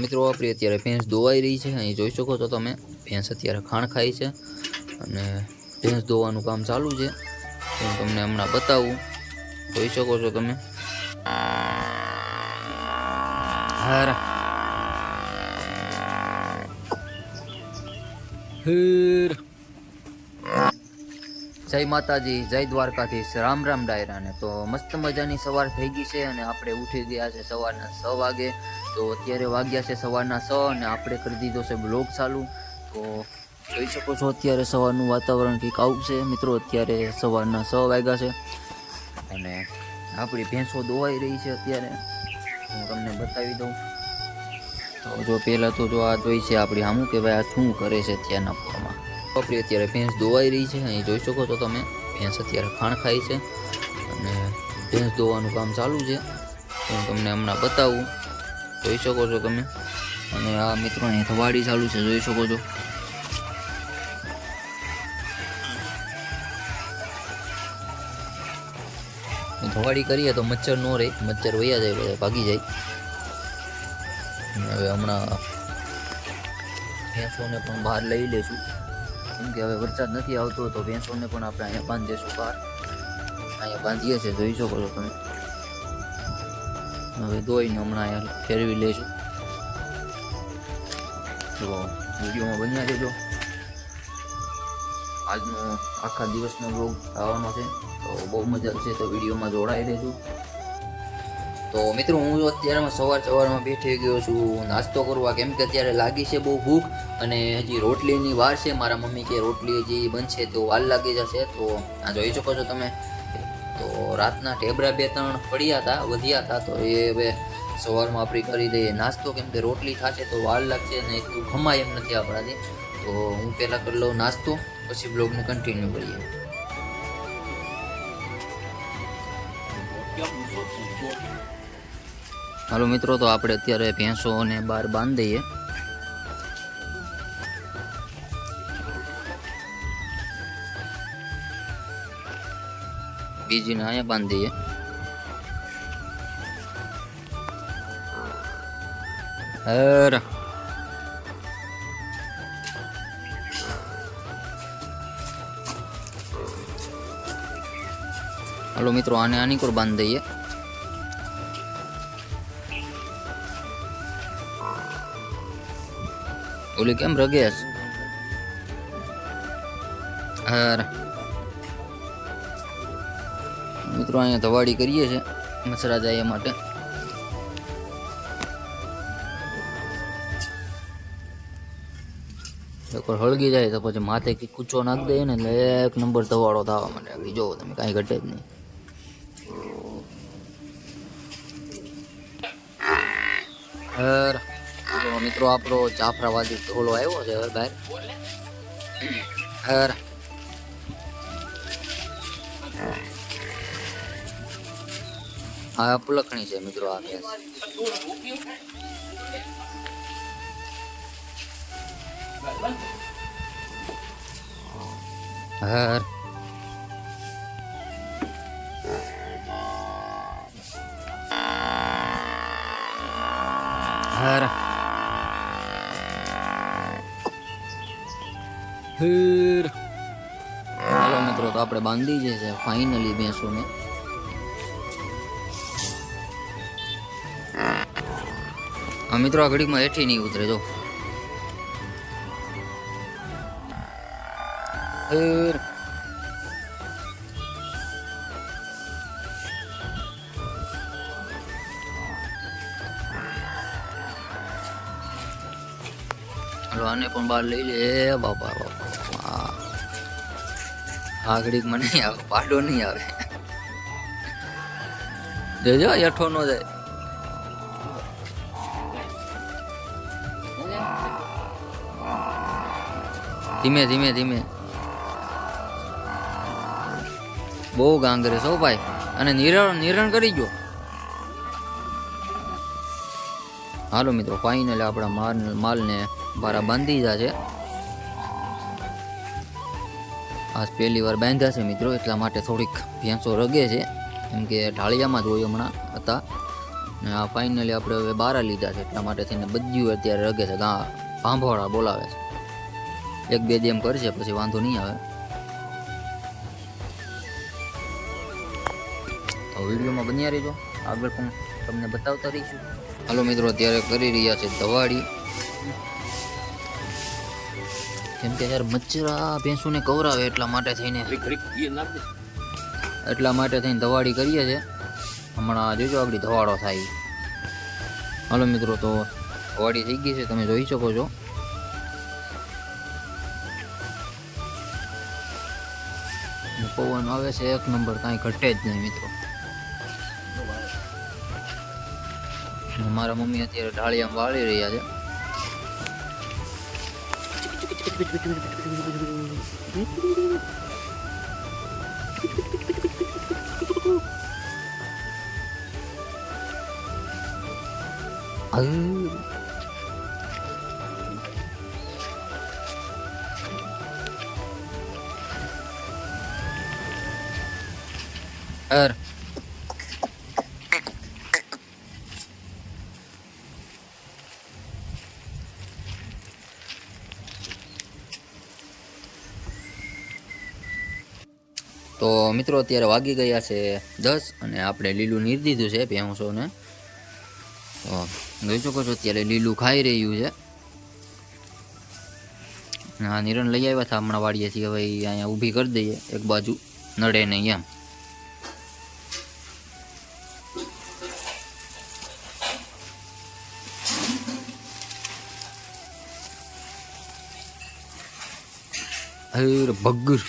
મિત્રો આપણી અત્યારે ભેંસ દોવાઈ રહી છે। અહીં જોઈ શકો છો તમે, ભેંસ અત્યારે ખાણ ખાય છે અને ભેંસ દોવાનું કામ ચાલુ છે। હું તમને હમણાં બતાવું, જોઈ શકો છો તમે। જય માતાજી, જય દ્વારકાધીશ, રામ રામ ડાયરાને। તો મસ્ત મજાની સવાર થઈ ગઈ છે અને આપણે ઉઠી ગયા છે સવારના 6 વાગે। તો અત્યારે વાગ્યા છે સવારના 6 અને આપણે કરી દીધો છે બ્લોગ ચાલુ। તો જોઈ શકો છો અત્યારે સવારનું વાતાવરણ કંઈક આવું છે મિત્રો। અત્યારે સવારના 6 વાગ્યા છે અને આપણી ભેંસો દોવાઈ રહી છે। અત્યારે હું તમને બતાવી દઉં તો જો પહેલાં તો જો આ જોઈ છે આપણી સામું કે ભાઈ આ શું કરે છે અત્યારના પરમાં। આપણી અત્યારે ભેંસ દોવાઈ રહી છે। અહીં જોઈ શકો છો તમે, ભેંસ અત્યારે ખાણ ખાય છે અને ભેંસ દોવાનું કામ ચાલુ છે। હું તમને હમણાં બતાવું, જોઈ શકો છો તમે। અને આ મિત્રો અહીં થવાડી ચાલુ છે, જોઈ શકો છો। ધવાડી કરીએ તો મચ્છર ન રહે, મચ્છર વયા જાય, બધા ભાગી જાય। હવે હમણાં ભેંસોને પણ બહાર લઈ લઈશું, કેમ કે હવે વરસાદ નથી આવતો તો ભેંસોને પણ આપણે અહીંયા બાંધી દઈશું બહાર। અહીંયા બાંધીએ છીએ, જોઈ શકો છો તમે। હવે ધોઈને હમણાં અહીંયા ફેરવી લઈશું। તો વિડીયોમાં બન્યા રહેજો। આજનો આખા દિવસનો વ્લોગ આવવાનો છે તો બહુ મજા છે, તો વિડીયોમાં જોડાઈ રહેજો। તો મિત્રો હું અત્યારમાં સવારમાં બેઠી ગયો છું નાસ્તો કરવા, કેમ કે અત્યારે લાગી છે બહુ ભૂખ અને હજી રોટલીની વાર છે। મારા મમ્મી કે રોટલી હજી બનશે તો વાર લાગી જશે। તો આ જોઈ શકો છો તમે। તો રાતના ઢેબરા 2-3 પડ્યા હતા, વધ્યા હતા, તો એ હવે સવારમાં આપણે કરી દઈએ નાસ્તો, કેમ કે રોટલી થશે તો વાર લાગશે અને એટલું ખમાય એમ નથી આપણાથી। તો હું પહેલાં કરી લઉં નાસ્તો, પછી બ્લોગને કન્ટિન્યુ કરીએ। હાલો મિત્રો, તો આપણે અત્યારે ભેંસોને બહાર બાંધી દઈએ। બીજીને અહીંયા બાંધી દઈએ। હાલો મિત્રો, આને આની કોર બાંધી દઈએ। ઓલી કેમ રગેશ? મિત્રો અહીંયા ધવાડી કરીએ છીએ મસરા જાય માટે। એકવાર હળગી જાય તો પછી માથે કે કૂચો નાખી દઈએ ને એટલે 1 નંબર ધવાડો થવા માંડે। જો તમે, કાંઈ ઘટે જ નહીં। મિત્રો આપણો જાફરાવાદી ટોલો આવ્યો છે બહાર। આ પુલકણી છે મિત્રો, આ ભેંસ। હાલો મિત્રો, તો આપણે બાંધી જે છે ફાઇનલી ભેંસોને। હા મિત્રો, આ ઘડીકમાં હેઠી નહીં ઉતરે, જો। હાલો આને પણ બહાર લઈ લે। બાપા બાપા, આ ઘડીકમાં નહીં આવે, પાડો નહીં આવે। જોજો હેઠો ન જાય। ધીમે ધીમે ધીમે, બહુ ગાંગરે છો ભાઈ, અને નિરણ કરી ગયો। હાલો મિત્રો, ફાઇનલી આપણા માલને બારા બાંધી દીધા છે। આજ પહેલી વાર બાંધ્યા છે મિત્રો, એટલા માટે થોડીક ભેંસો રગે છે, કેમ કે ઢાળિયામાં જ હોય હમણાં હતા, ને આ ફાઇનલી આપણે હવે બારા લીધા છે એટલા માટે થઈને બધું અત્યારે રગે છે. ભાંભોળા બોલાવે છે. 1-2 દી એમ કરશે પછી વાંધો નહીં આવે. તો વિડીયોમાં બન્યા રહેજો, આગળ પણ તમને બતાવતા રહીશું. હાલો મિત્રો, અત્યારે કરી રહ્યા છે દવાડી. કેમ કે યાર મચ્છરા ભેંસુને કવરાવે એટલા માટે થઈને દવાડી કરીએ છે. હમણાં જોજો આગળ ધવાડો થાય. હાલો મિત્રો, તો દવાડી થઈ ગઈ છે, તમે જોઈ શકો છો. પવન આવે છે એક નંબર, કાંઈ ઘટે જ નહીં મિત્રો. મારા મમ્મી અત્યારે ઢાળિયામાં વાળી રહ્યા છે. તો મિત્રો અત્યારે વાગી ગયા છે 10 અને આપણે લીલું નીર દીધું છે ભેંસોને. તો જોઈ શકો છો અત્યારે લીલું ખાઈ રહ્યું છે. હા, નિરણ લઈ આવ્યા હતા હમણાં વાડીએથી. હવે અહીંયા ઊભી કરી દઈએ એક બાજુ, નડે નહીં એમ. અરે ભગ્ગર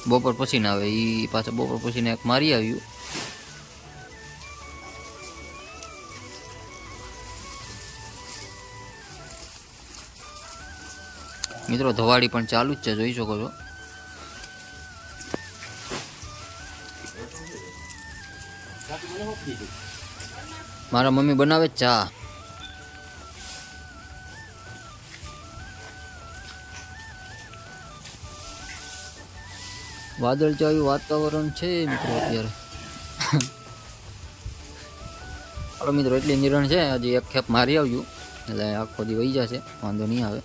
બપોર પછી ના આવે એ પાછા. બપોર પછી ને એક મારી આવ્યું. મિત્રો ધવાડી પણ ચાલુ જ છે, જોઈ શકો છો. મારા મમ્મી બનાવે ચા. વાદળછાયું વાતાવરણ છે મિત્રો અત્યારે. હાલો મિત્રો, એટલી નિરણ છે. હજી એક ખેપ મારી આવ્યું એટલે આખો દી વહી જશે, વાંધો નહીં આવે.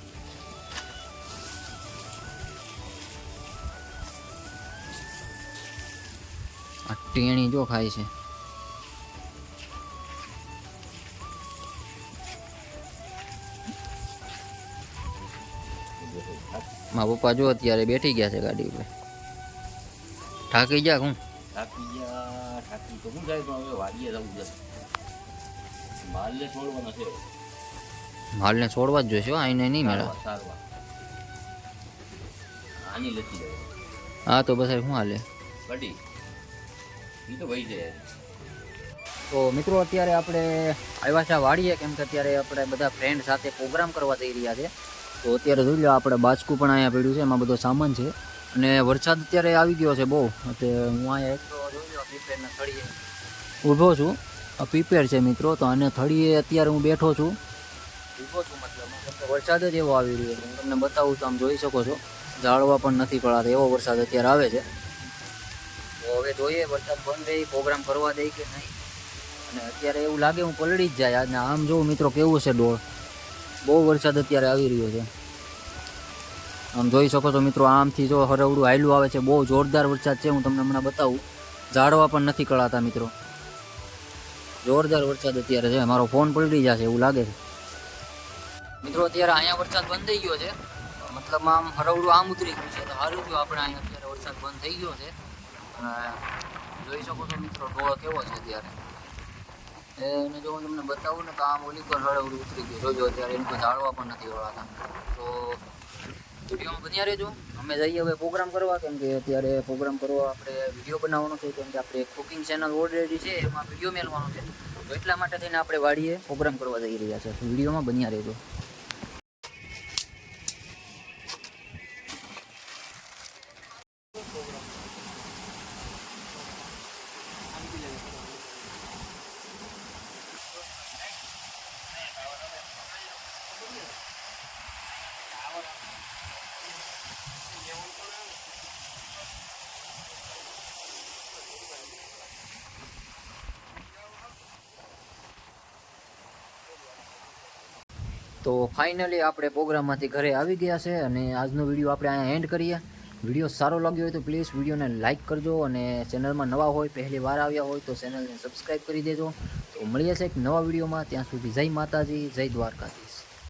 આ ટેણી જો ખાય છે. મારા પપ્પા જો અત્યારે બેઠી ગયા છે ગાડી ઉપર. થાકી ગયા હું? થાકી તો હું જાય, પણ હવે વાડીએ જવું છે. માલને છોડવાનો છે. માલને છોડવા જ જોઈશે, આઈને નહીં મેળા. આની લેતી જાય. હા તો બસ શું હાલે કડી ઈ તો વહી જાય. તો મિત્રો અત્યારે આપણે આવ્યા છે વાડીએ, કેમ કે અત્યારે આપણે બધા ફ્રેન્ડ સાથે પ્રોગ્રામ કરવા જઈ રહ્યા છે. તો અત્યારે જોઈ લો, આપણે બાચકું પણ અહીંયા પડ્યું છે, એમાં બધો સામાન છે. અને વરસાદ અત્યારે આવી ગયો છે બહુ. એટલે હું અહીંયા એક તો જોઈ લો પીપેરના થળીએ ઊભો છું. આ પીપેર છે મિત્રો, તો આને થળીએ અત્યારે હું બેઠો છું, ઊભો છું. મતલબ કેમ કે વરસાદ જ એવો આવી રહ્યો છે. હું તમને બતાવું તો આમ જોઈ શકો છો, ઝાડવા પણ નથી પડાતા એવો વરસાદ અત્યારે આવે છે. તો હવે જોઈએ વરસાદ બંધ રહી, પ્રોગ્રામ કરવા દે કે નહીં. અને અત્યારે એવું લાગે હું પલળી જ જાય. આજના આમ જોઉં મિત્રો કેવું છે ડોળ. બહુ વરસાદ અત્યારે આવી રહ્યો છે. આમ જોઈ શકો છો મિત્રો, આમથી જો હરવડું હાયલું આવે છે. બહુ જોરદાર વરસાદ છે, હું તમને હમણાં બતાવું. ઝાડવા પણ નથી કળાતા મિત્રો. જોરદાર વરસાદ અત્યારે છે. મારો ફોન પલળી જશે એવું લાગે છે મિત્રો. અત્યારે અહીંયા વરસાદ બંધ થઈ ગયો છે. મતલબ આમ હરવડું આમ ઉતરી ગયું છે. તો સારું થયું આપણે અહીંયા અત્યારે વરસાદ બંધ થઈ ગયો છે. જોઈ શકો છો મિત્રો ડોળો કેવો છે અત્યારે. એને જો હું તમને બતાવું ને તો આમ ઓલી પર હળવડું ઉતરી ગયું. જોજો અત્યારે એની પર ઝાડવા પણ નથી વળાતા. તો વિડીયોમાં બન્યા રહેજો. અમે જઈએ હવે પ્રોગ્રામ કરવા, કેમ કે અત્યારે પ્રોગ્રામ કરવા આપણે વિડીયો બનાવવાનો છે. કેમ કે આપણે કુકિંગ ચેનલ ઓલરેડી છે, એમાં વિડીયો મેળવાનો છે. તો એટલા માટે થઈને આપણે વાડીએ પ્રોગ્રામ કરવા જઈ રહ્યા છે. વિડીયોમાં બન્યા રહેજો. તો ફાઇનલી આપણે પ્રોગ્રામમાંથી ઘરે આવી ગયા છે અને આજનો વિડીયો આપણે અહીંયા એન્ડ કરીએ. વિડીયો સારો લાગ્યો હોય તો પ્લીઝ વિડીયોને લાઇક કરજો અને ચેનલમાં નવા હોય પહેલી વાર આવ્યા હોય તો ચેનલને સબસ્ક્રાઈબ કરી દેજો. તો મળીએ છે એક નવા વિડીયોમાં. ત્યાં સુધી જય માતાજી, જય દ્વારકાધીશ.